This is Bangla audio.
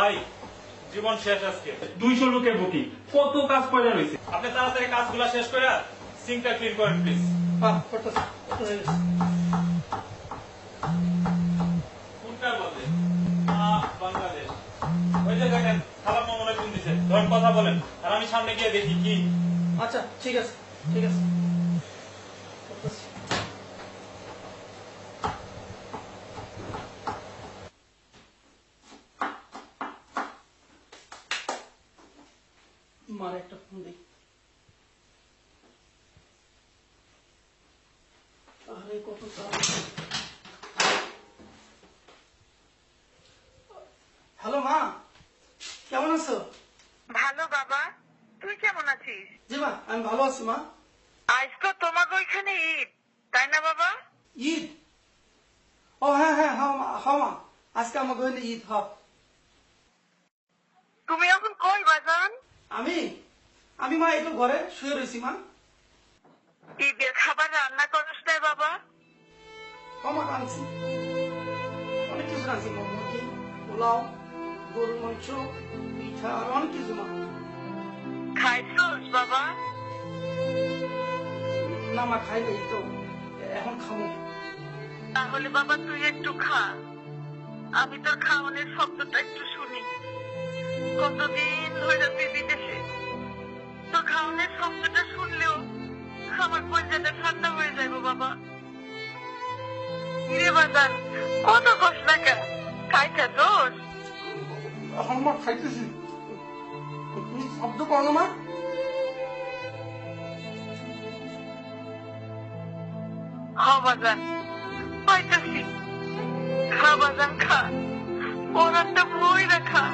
ভাই জীবন শেষ আজকে। 200 লোকের বুকিং, কত কাজ পড়ে রয়েছে। আপনি তাড়াতাড়ি কাজগুলো শেষ করে সিঙ্কটা ক্লিন করেন প্লিজ। কোনটা বলে বাংলাদেশ? ওই যে দেখেন খালাম্মা মনে ফোন দিছে, ধরেন কথা বলেন আর আমি সামনে গিয়ে দেখি কি। আচ্ছা ঠিক আছে ঠিক আছে। মার একটা ফোন দিই। আরে কত কাজ। হ্যালো মা, কেমন আছো? ভালো বাবা, তুই কেমন আছিস? জি মা, আমি ভালো আছি মা। আজ তো তোমাকে ওইখানে ঈদ, তাই না বাবা? ঈদ? ও হ্যাঁ হ্যাঁ হ্যাঁ মা, আজকে আমাকে হইলে ঈদ। হ তুমি এখন কই বাজান? আমি আমি মা একটু ঘরে শুয়ে রয়েছি মা। ঈদের খাবার রান্না করস না বাবা? মা রাঁধছি, অনেক কিছু রাঁধছি মা। মুরগি, পোলাও, গরুর মাংস, পিঠা আর অনেক কিছু মা। খাইছস বাবা? না মা খাই নাই তো, এখন খাবো। তাহলে বাবা তুই একটু খা, আমি তোর খাওয়ানোর শব্দটা একটু শুনি। কতদিন ধরে তুই বিদেশে, তোর খাওয়ানোর শব্দটা শুনলেও আমার কলজাটা ঠান্ডা হয়ে যাবে বাবা। কিরে বাজান, কত কষ্ট লাগে, খাইছা তোর? এখন মা খাইতেছি, তুমি শব্দ করো না মা। বাজান পাইতেছি, খা বাজান খা, ওরাটা বই রাখা।